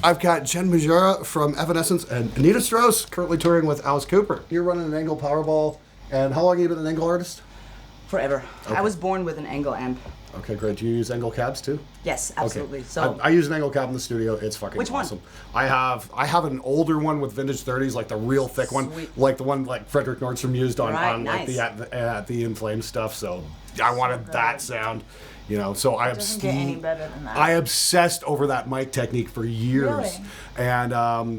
I've got Jen Majura from Evanescence and Nita Strauss currently touring with Alice Cooper. You're running an Angle Powerball, and how long have you been an Angle artist? Forever. Okay. I was born with an Angle amp. Okay, great. Do you use Angle cabs too? Yes, absolutely. Okay. So I use an Angle cab in the studio. It's fucking Which one? awesome. I have an older one with vintage 30s, like the real thick one, like the one like Frederick Nordstrom used on like nice. the In Flames stuff. So I wanted that sound. You know, so I doesn't get any better than that. I obsessed over that mic technique for years, Really? and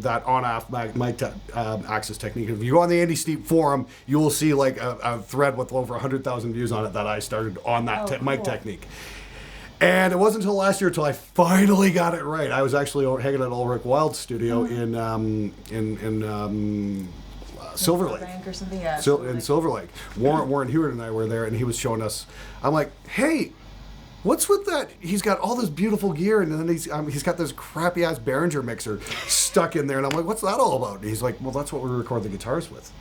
that on-off mic access technique. If you go on the Andy Steep forum, you will see like a thread with over 100,000 views on it that I started on that mic technique. And it wasn't until last year until I finally got it right. I was actually hanging at Ulrich Wild's studio in Silver Lake. Or something, yeah. In Silver Lake. Warren Hewitt and I were there, and he was showing us. I'm like, hey, what's with that? He's got all this beautiful gear, and then he's got this crappy ass Behringer mixer stuck in there, and I'm like, what's that all about? And he's like, well, that's what we record the guitars with.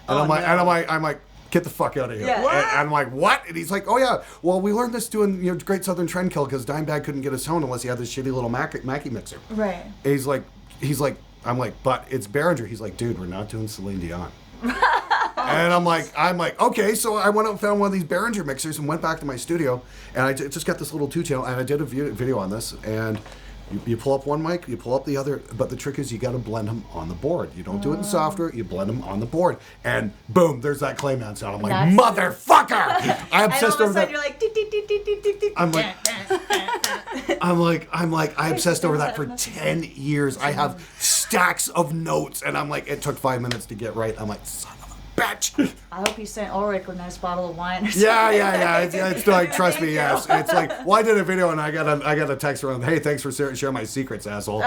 And I'm like, get the fuck out of here. Yeah. And I'm like, what? And he's like, oh yeah, well, we learned this doing Great Southern Trendkill because Dimebag couldn't get his tone unless he had this shitty little Mackie mixer. Right. And he's like, I'm like, but it's Behringer. He's like, dude, we're not doing Celine Dion. And I'm like, okay. So I went out and found one of these Behringer mixers and went back to my studio, and I just got this little 2-channel, and I did a video on this, and you pull up one mic, you pull up the other, but the trick is you got to blend them on the board. You don't do it in software, you blend them on the board, and boom, there's that Clayman sound. I'm like, motherfucker! I obsessed over that. You're like, "Dee, dee, dee, dee, dee, dee, dee." I'm like, I obsessed over that for 10 years. I have stacks of notes, and I'm like, it took 5 minutes to get right. I'm like, son of a bitch. I hope you sent Ulrich a nice bottle of wine or something. Yeah. It's like, trust me, yes. It's like, well, I did a video, and I got a text from him. Hey, thanks for sharing my secrets, asshole.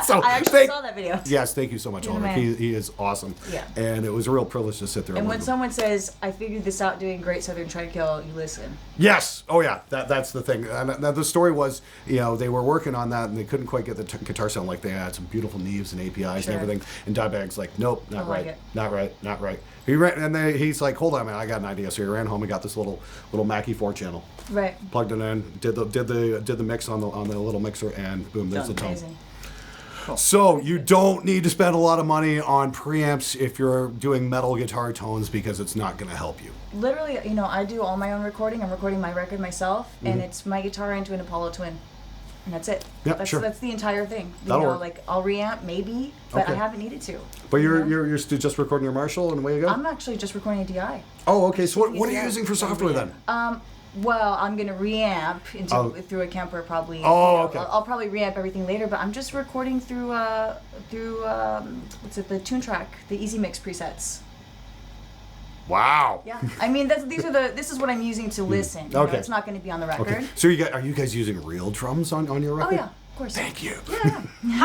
So I actually saw that video. Yes, thank you so much, Ulrich. He is awesome. Yeah. And it was a real privilege to sit there. And when someone says, I figured this out doing Great Southern Trendkill, you listen. Yes. Oh, yeah. That's the thing. And the story was, they were working on that, and they couldn't quite get the guitar sound like they had some beautiful neaves and APIs and everything. And Dimebag's like, nope, not right. Not right. He's like, hold on, man, I got an idea. So he ran home and got this little Mackie 4-channel. Right. Plugged it in, did the mix on the little mixer, and boom, there's the tone. Amazing. Cool. So you don't need to spend a lot of money on preamps if you're doing metal guitar tones because it's not going to help you. Literally, I do all my own recording. I'm recording my record myself, and it's my guitar into an Apollo Twin. And that's it. Yeah, That's the entire thing. That'll work. Like I'll reamp maybe, but I haven't needed to. But you're just recording your Marshall and away you go? I'm actually just recording a DI. Oh, okay. So what are you using for software then? Well, I'm gonna reamp through a Kemper probably. Okay. I'll probably reamp everything later, but I'm just recording through the Tune Track, the Easy Mix presets. Wow. Yeah. I mean, this is what I'm using to listen. Okay. It's not going to be on the record. Okay. So are you guys using real drums on your record? Oh yeah, of course. Thank you. Yeah.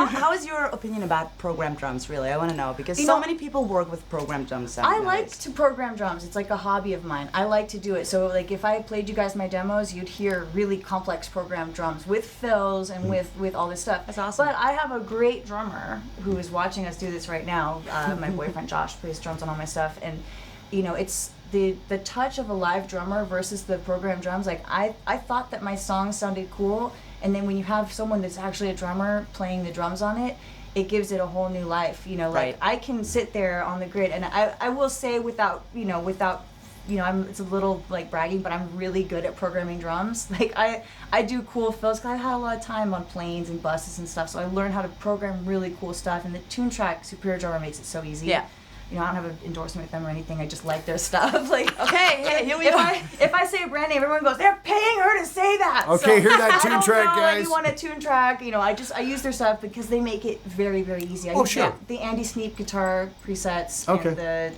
How is your opinion about program drums, really? I want to know, because so many people work with program drums. I like to program drums. It's like a hobby of mine. I like to do it. So like if I played you guys my demos, you'd hear really complex program drums with fills and with all this stuff. That's awesome. But I have a great drummer who is watching us do this right now. My boyfriend Josh plays drums on all my stuff, and it's the touch of a live drummer versus the program drums. Like I thought that my songs sounded cool, and then when you have someone that's actually a drummer playing the drums on it, it gives it a whole new life. Like I can sit there on the grid, and I will say without it's a little like bragging, but I'm really good at programming drums. Like I do cool fills because I had a lot of time on planes and buses and stuff, so I learned how to program really cool stuff. And the Tune Track Superior Drummer makes it so easy. Yeah. I don't have an endorsement with them or anything. I just like their stuff. Like, okay, hey, here we go. If I say a brand name, everyone goes, "They're paying her to say that." Okay, hear that Tune Track, guys. If you want a Tune Track, I use their stuff because they make it very, very easy. I use the Andy Sneap guitar presets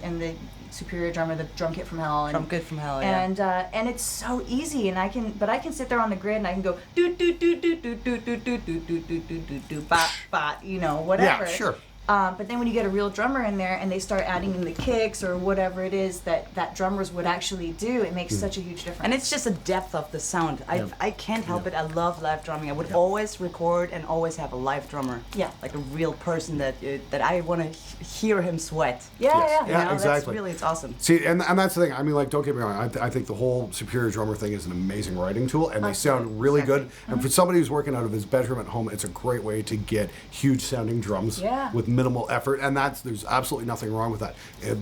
and the Superior Drummer, the Drum Kit from Hell. Drum Kit from Hell, yeah. And it's so easy, and I can sit there on the grid and I can go do do do do do do do do do do do do do do bop bop, whatever. Yeah, sure. But then when you get a real drummer in there and they start adding in the kicks or whatever it is that drummers would actually do, it makes such a huge difference. And it's just a depth of the sound. I can't help it. I love live drumming. I would always record and always have a live drummer. Yeah. Like a real person that I want to hear him sweat. Yeah. You know, exactly. It's awesome. See, and that's the thing. I mean, like, don't get me wrong. I think the whole Superior Drummer thing is an amazing writing tool, and they sound really good. And for somebody who's working out of his bedroom at home, it's a great way to get huge sounding drums with minimal effort. And there's absolutely nothing wrong with that.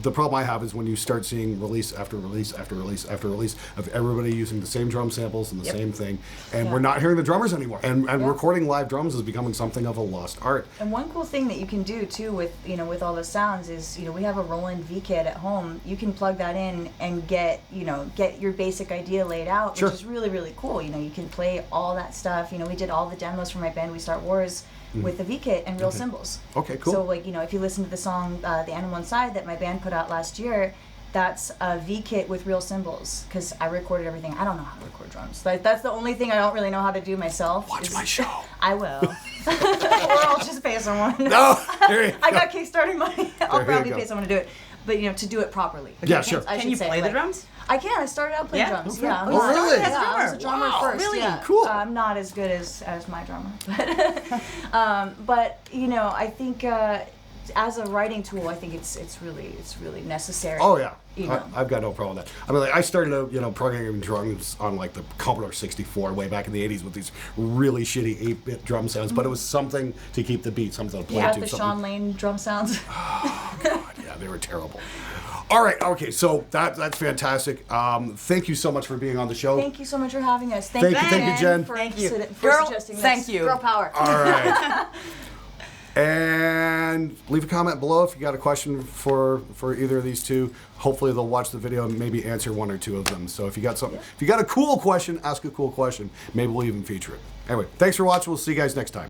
The problem I have is when you start seeing release after release after release after release of everybody using the same drum samples and the same thing, and we're not hearing the drummers anymore. And recording live drums is becoming something of a lost art. And one cool thing that you can do too with all the sounds is, we have a Roland V kit at home. You can plug that in and get your basic idea laid out, which is really, really cool. You can play all that stuff. We did all the demos for my band We Start Wars with the V kit and real cymbals. Okay, cool. So if you listen to the song The Animal Inside that my band put out last year, that's a V kit with real cymbals, because I recorded everything. I don't know how to record drums. That's the only thing I don't really know how to do myself. Watch my show. I will. Or I'll just pay someone. No, there you go. I got Kickstarter money. I'll There you probably go. pay someone to do it. But to do it properly. Yeah, sure. Can you play the drums? I can. I started out playing Yeah? drums. Okay. Yeah. Oh, really? Yeah, I was a drummer Wow, first. really? Yeah. Cool. I'm not as good as my drummer. But I think as a writing tool, I think it's really necessary. Oh yeah, You know. I've got no problem with that. I mean, like, I started out, programming drums on like the Commodore 64 way back in the 80s with these really shitty 8-bit drum sounds, but it was something to keep the beat, something to play You got to. the something. Sean Lane drum sounds. Oh God, yeah, they were terrible. All right, okay, so that's fantastic. Thank you so much for being on the show. Thank you so much for having us. Thank you, Jen. For, Thank you. for Girl, suggesting this. thank you. Girl power. All right. And leave a comment below if you got a question for either of these two. Hopefully they'll watch the video and maybe answer one or two of them. So if you got something, if you got a cool question, ask a cool question. Maybe we'll even feature it. Anyway, thanks for watching. We'll see you guys next time.